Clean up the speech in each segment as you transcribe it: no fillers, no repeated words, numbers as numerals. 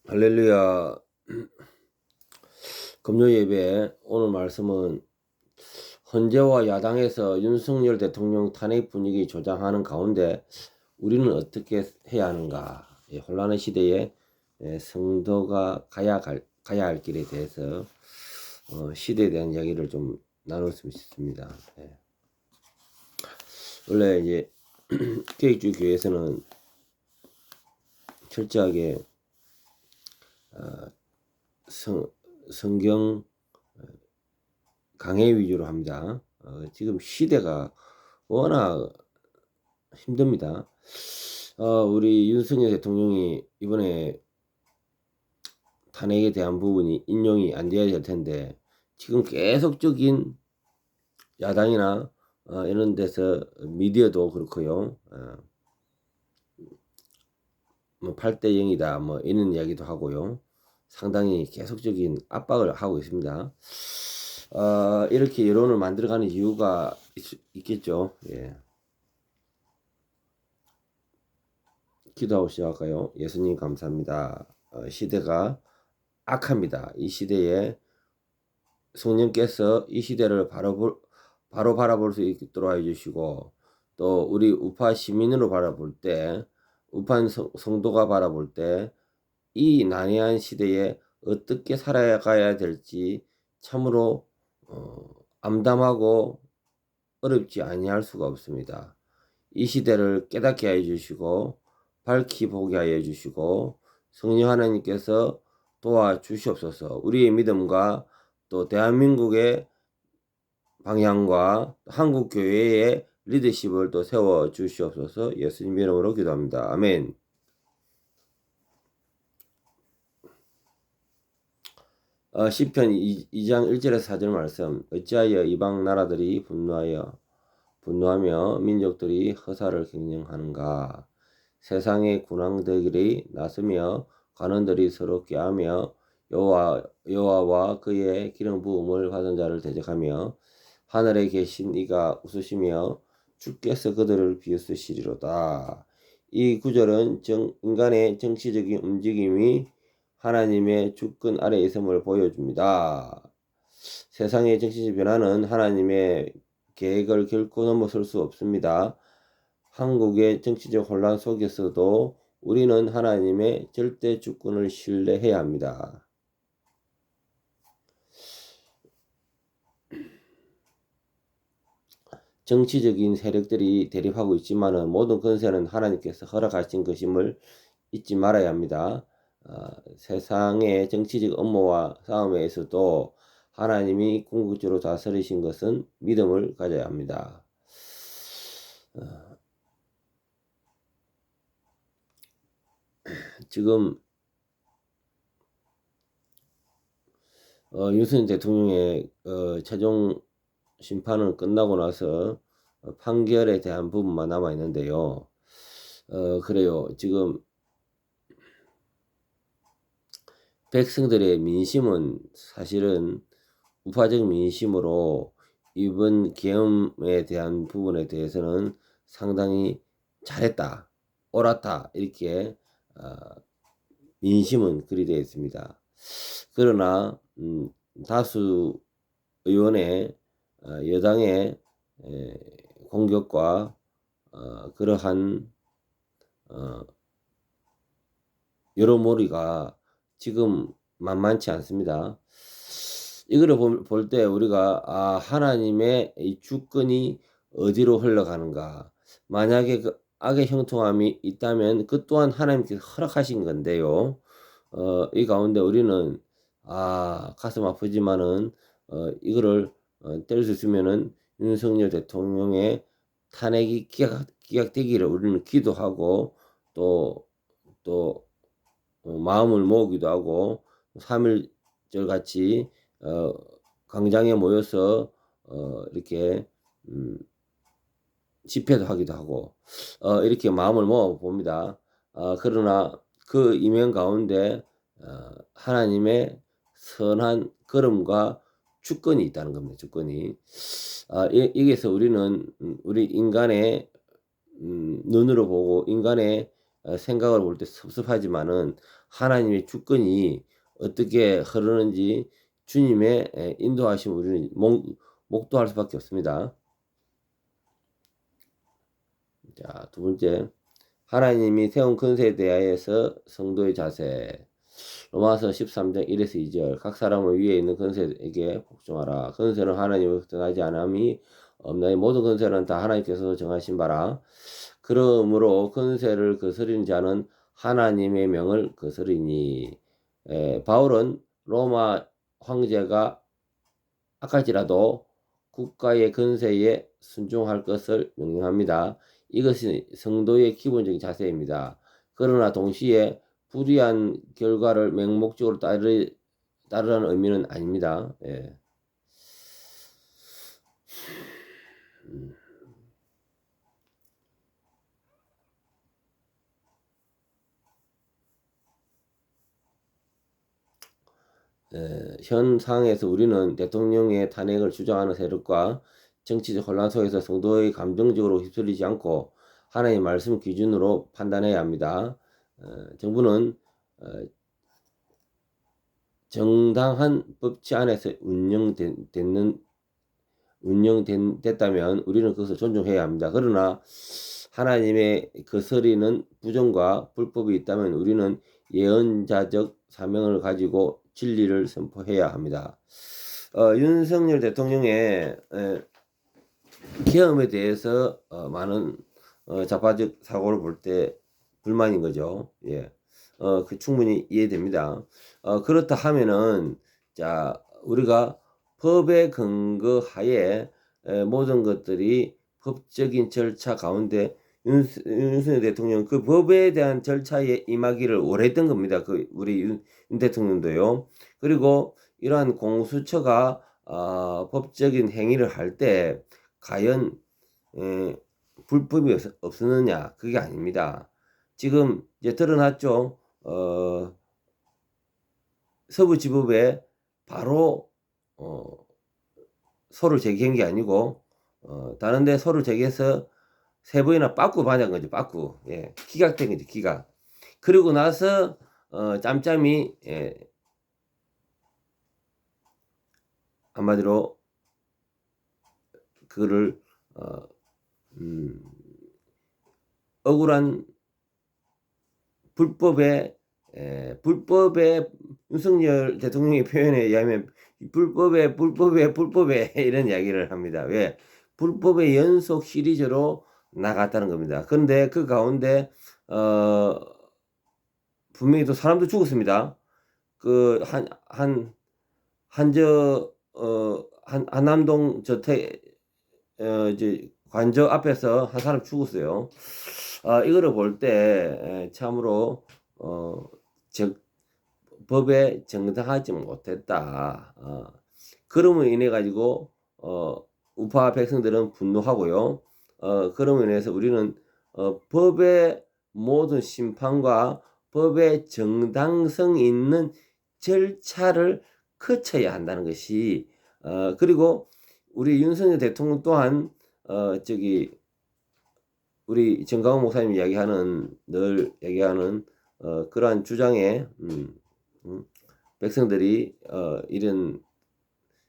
할렐루야. 금요 예배 오늘 말씀은 헌재와 야당에서 윤석열 대통령 탄핵 분위기 조장하는 가운데 우리는 어떻게 해야 하는가? 혼란의 시대에 성도가 가야 할 길에 대해서 시대에 대한 이야기를 좀 나눴으면 싶습니다. 원래 이제 계획주의 교회에서는 철저하게 성경 강해 위주로 합니다. 지금 시대가 워낙 힘듭니다. 우리 윤석열 대통령이 이번에 탄핵에 대한 부분이 인용이 안 돼야 될 텐데 지금 계속적인 야당이나 이런 데서 미디어도 그렇고요. 뭐 8대 0이다 뭐 이런 이야기도 하고요. 상당히 계속적인 압박을 하고 있습니다. 이렇게 여론을 만들어가는 이유가 있겠죠. 예. 기도하고 시작할까요? 예수님 감사합니다. 시대가 악합니다. 이 시대에 성령께서 이 시대를 바로 바라볼 수 있도록 해주시고 또 우리 우파 시민으로 바라볼 때 우파 성도가 바라볼 때 이 난해한 시대에 어떻게 살아가야 될지 참으로 암담하고 어렵지 아니할 수가 없습니다. 이 시대를 깨닫게 해 주시고 밝히 보게 하여 주시고 성령 하나님께서 도와주시옵소서. 우리의 믿음과 또 대한민국의 방향과 한국 교회의 리더십을 또 세워 주시옵소서. 예수님 이름으로 기도합니다. 아멘. 시편 2장 1절에서 4절 말씀. 어찌하여 이방 나라들이 분노하며 민족들이 허사를 경영하는가. 세상의 군왕들이 나서며 관원들이 서로 꾀하며 여호와와 그의 기름 부음을 받은 자를 대적하며 하늘에 계신 이가 웃으시며 주께서 그들을 비웃으시리로다. 이 구절은 인간의 정치적인 움직임이 하나님의 주권 아래 있음을 보여줍니다. 세상의 정치적 변화는 하나님의 계획을 결코 넘어설 수 없습니다. 한국의 정치적 혼란 속에서도 우리는 하나님의 절대 주권을 신뢰해야 합니다. 정치적인 세력들이 대립하고 있지만 모든 권세는 하나님께서 허락하신 것임을 잊지 말아야 합니다. 세상의 정치적 업무와 싸움에서도 하나님이 궁극적으로 다스리신 것은 믿음을 가져야 합니다. 지금 윤석열 대통령의 최종 심판은 끝나고 나서 판결에 대한 부분만 남아 있는데요. 그래요. 지금 백성들의 민심은 사실은 우파적 민심으로 이번 계엄에 대한 부분에 대해서는 상당히 잘했다, 옳았다 이렇게 민심은 그리 되어 있습니다. 그러나 다수 의원의 여당의 공격과 그러한 여러모리가 지금 만만치 않습니다. 이거를 볼 때 우리가 하나님의 이 주권이 어디로 흘러가는가. 만약에 그 악의 형통함이 있다면 그 또한 하나님께서 허락하신 건데요. 이 가운데 우리는 가슴 아프지만은 이거를 때릴 수 있으면은 윤석열 대통령의 탄핵이 기각되기를 우리는 기도하고 또 마음을 모으기도 하고 3.1절 같이 광장에 모여서 이렇게 집회도 하기도 하고 이렇게 마음을 모아 봅니다. 그러나 그 이면 가운데 하나님의 선한 걸음과 주권이 있다는 겁니다. 주권이. 여기서 우리는 우리 인간의 눈으로 보고 인간의 생각을 볼 때 섭섭하지만은 하나님의 주권이 어떻게 흐르는지 주님의 인도하심 우리는 목도할 수밖에 없습니다. 자, 두 번째, 하나님이 세운 권세에 대하여서 성도의 자세. 로마서 13장 1에서 2절. 각 사람을 위에 있는 권세에게 복종하라. 권세는 하나님으로부터 나지 않음이 없나니 모든 권세는 다 하나님께서 정하신 바라. 그러므로 권세를 거스리는 자는 하나님의 명을 거스리니. 바울은 로마 황제가 악할지라도 국가의 권세에 순종할 것을 명령합니다. 이것이 성도의 기본적인 자세입니다. 그러나 동시에 불의한 결과를 맹목적으로 따르라는 의미는 아닙니다. 예. 현 상황에서 우리는 대통령의 탄핵을 주장하는 세력과 정치적 혼란 속에서 성도의 감정적으로 휩쓸리지 않고 하나님의 말씀 기준으로 판단해야 합니다. 정부는 정당한 법치 안에서 운영됐다면 우리는 그것을 존중해야 합니다. 그러나 하나님의 거스리는 부정과 불법이 있다면 우리는 예언자적 사명을 가지고 진리를 선포해야 합니다. 윤석열 대통령의 계엄에 대해서 많은 좌파적 사고를 볼 때 불만인 거죠. 예. 충분히 이해됩니다. 그렇다 하면은 자 우리가 법의 근거하에 모든 것들이 법적인 절차 가운데 윤석열 대통령 그 법에 대한 절차에 임하기를 원했던 겁니다. 그 우리 윤 대통령도요. 그리고 이러한 공수처가 법적인 행위를 할 때 과연 불법이 없었느냐? 그게 아닙니다. 지금 이제 드러났죠. 서부지법에 바로 소를 제기한 게 아니고 다른데 소를 제기해서 3번이나 빠꾸 받은 거죠. 빠꾸. 예. 기각된 거죠. 기각. 그리고 나서 짬짬이 한마디로 그거를 억울한 불법의 윤석열 대통령의 표현에 의하면 불법에 이런 이야기를 합니다. 왜? 불법의 연속 시리즈로 나갔다는 겁니다. 그런데 그 가운데 분명히 또 사람도 죽었습니다. 그 한남동 저택 이제 관저 앞에서 한 사람 죽었어요. 이거를 볼 때 참으로 법에 정당하지 못했다. 그럼으로 인해 가지고 우파 백성들은 분노하고요. 그럼으로 인해서 우리는 법의 모든 심판과 법의 정당성 있는 절차를 거쳐야 한다는 것이 그리고 우리 윤석열 대통령 또한 우리 정강훈 목사님 늘 이야기하는 그러한 주장에 백성들이 이런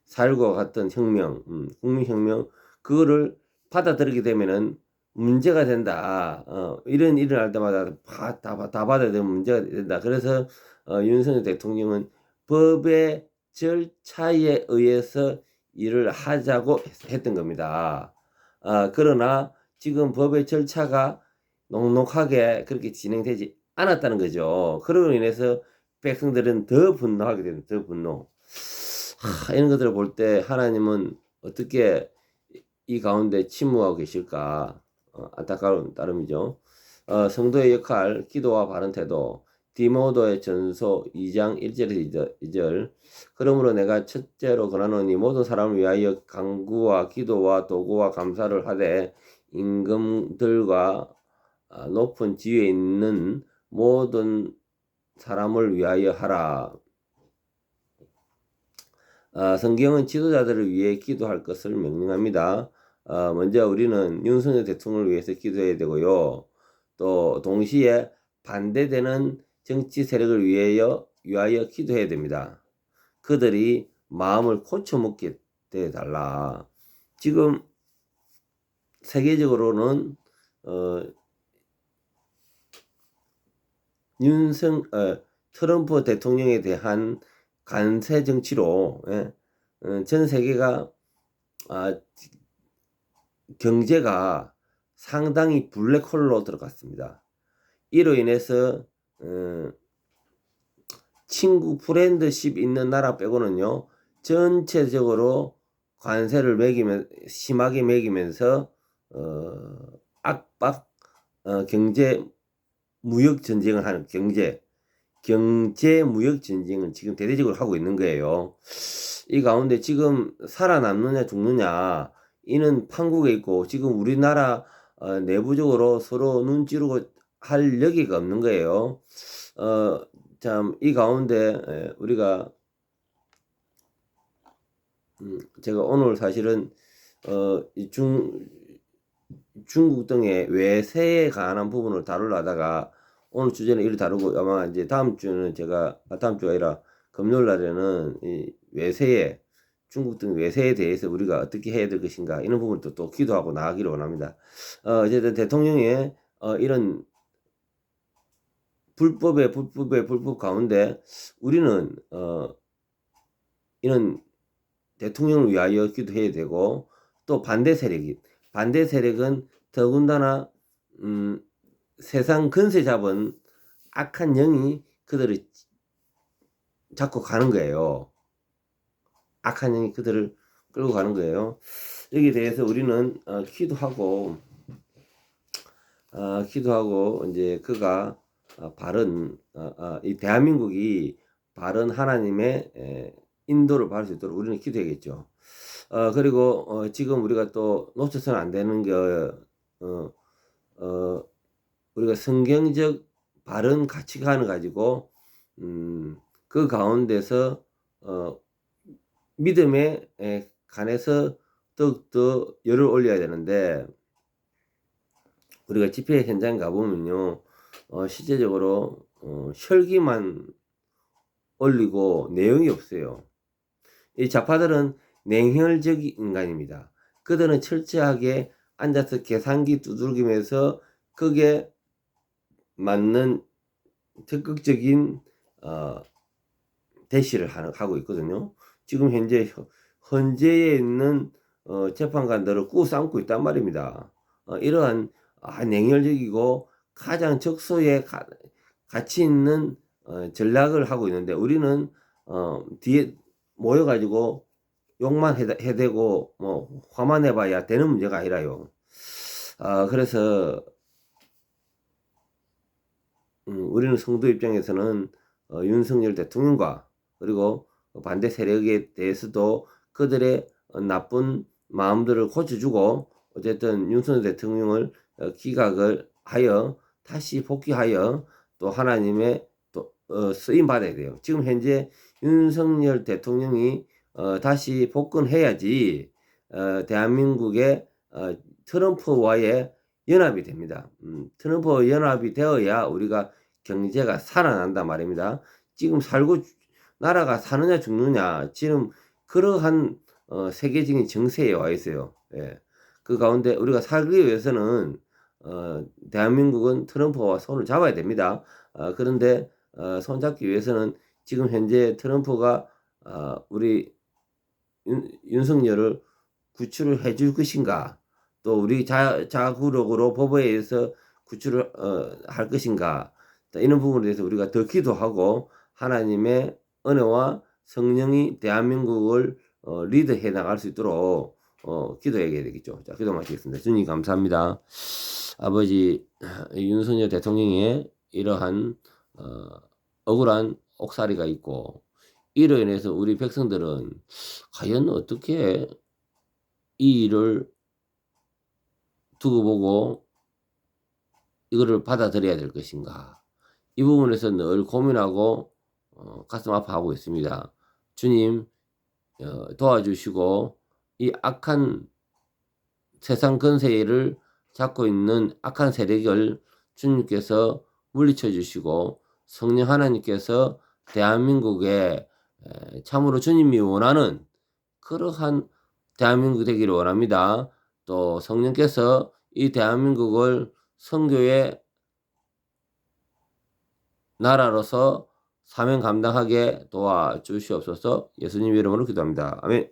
4.19와 같은 혁명, 국민혁명 그거를 받아들이게 되면은 문제가 된다. 이런 일을 할 때마다 다 받아야 되는 문제가 된다. 그래서 윤석열 대통령은 법의 절차에 의해서 일을 하자고 했던 겁니다. 그러나 지금 법의 절차가 녹록하게 그렇게 진행되지 않았다는 거죠. 그로 인해서 백성들은 더 분노하게 됩니다. 더 분노. 이런 것들을 볼 때 하나님은 어떻게 이 가운데 침묵하고 계실까? 안타까운 따름이죠. 성도의 역할, 기도와 바른 태도, 디모도의 전서 2장 1절에서 2절. 그러므로 내가 첫째로 권하노니 모든 사람을 위하여 간구와 기도와 도구와 감사를 하되 임금들과 높은 지위에 있는 모든 사람을 위하여 하라. 성경은 지도자들을 위해 기도할 것을 명령합니다. 먼저 우리는 윤석열 대통령을 위해서 기도해야 되고요. 또 동시에 반대되는 정치 세력을 위하여 기도해야 됩니다. 그들이 마음을 고쳐먹게 해달라. 지금 세계적으로는 트럼프 대통령에 대한 관세 정치로 전 세계가 경제가 상당히 블랙홀로 들어갔습니다. 이로 인해서 친구 프렌드십 있는 나라 빼고는요, 전체적으로 관세를 심하게 매기면서 압박 경제 무역 전쟁을 하는 경제 무역 전쟁을 지금 대대적으로 하고 있는 거예요. 이 가운데 지금 살아남느냐 죽느냐 이는 판국에 있고, 지금 우리나라 내부적으로 서로 눈 찌르고 할 여기가 없는 거예요. 참 이 가운데 우리가 제가 오늘 사실은 중국 등의 외세에 관한 부분을 다루려다가 오늘 주제는 이를 다루고, 아마 이제 다음 주는 다음 주가 아니라 금요일 날에는 이 중국 등 외세에 대해서 우리가 어떻게 해야 될 것인가, 이런 부분도 또 기도하고 나아가기를 원합니다. 어쨌든 대통령의 이런 불법 가운데 우리는 이런 대통령을 위하여 기도해야 되고, 또 반대 세력은 더군다나 세상 근세 잡은 악한 영이 그들을 잡고 가는 거예요. 악한 영이 그들을 끌고 가는 거예요. 여기에 대해서 우리는 기도하고 이제 그가 바른 이 대한민국이 바른 하나님의 인도를 받을 수 있도록 우리는 기도해야겠죠. 그리고 지금 우리가 또 놓쳐서는 안 되는 게 우리가 성경적 바른 가치관을 가지고 그 가운데서 믿음에 관해서 더욱더 열을 올려야 되는데, 우리가 집회 현장 가보면요, 실제적으로 혈기만 올리고 내용이 없어요. 이 좌파들은 냉혈적인 인간입니다. 그들은 철저하게 앉아서 계산기 두들기면서 그게 맞는 적극적인 대시를 하고 있거든요. 지금 현재 헌재에 있는 재판관들을 꾸삼고 있단 말입니다. 이러한 냉혈적이고 가장 적소에 가치 있는 전략을 하고 있는데, 우리는 뒤에 모여가지고 욕만 해대고 뭐 화만 내봐야 되는 문제가 아니라요. 그래서 우리는 성도 입장에서는 윤석열 대통령과 그리고 반대 세력에 대해서도 그들의 나쁜 마음들을 고쳐주고, 어쨌든 윤석열 대통령을 기각을 하여 다시 복귀하여 또 하나님의 또 쓰임 받아야 돼요. 지금 현재 윤석열 대통령이 다시 복권해야지 대한민국의 트럼프와의 연합이 됩니다. 트럼프와 연합이 되어야 우리가 경제가 살아난다 말입니다. 지금 나라가 사느냐 죽느냐, 지금 그러한 세계적인 정세에 와 있어요. 예. 그 가운데 우리가 살기 위해서는 대한민국은 트럼프와 손을 잡아야 됩니다. 그런데 손잡기 위해서는 지금 현재 트럼프가 우리 윤석열을 구출을 해줄 것인가, 또 우리 자구력으로 법에 의해서 구출을 할 것인가, 이런 부분에 대해서 우리가 더 기도하고 하나님의 은혜와 성령이 대한민국을 리드해 나갈 수 있도록 기도해야 되겠죠. 자, 기도 마치겠습니다. 주님 감사합니다. 아버지, 윤석열 대통령의 이러한 억울한 옥살이가 있고, 이로 인해서 우리 백성들은 과연 어떻게 이 일을 두고 보고 이거를 받아들여야 될 것인가, 이 부분에서 늘 고민하고 가슴 아파하고 있습니다. 주님 도와주시고, 이 악한 세상 근세를 잡고 있는 악한 세력을 주님께서 물리쳐 주시고 성령 하나님께서 대한민국에 참으로 주님이 원하는 그러한 대한민국 되기를 원합니다. 또 성령께서 이 대한민국을 선교의 나라로서 사명 감당하게 도와주시옵소서. 예수님 이름으로 기도합니다. 아멘.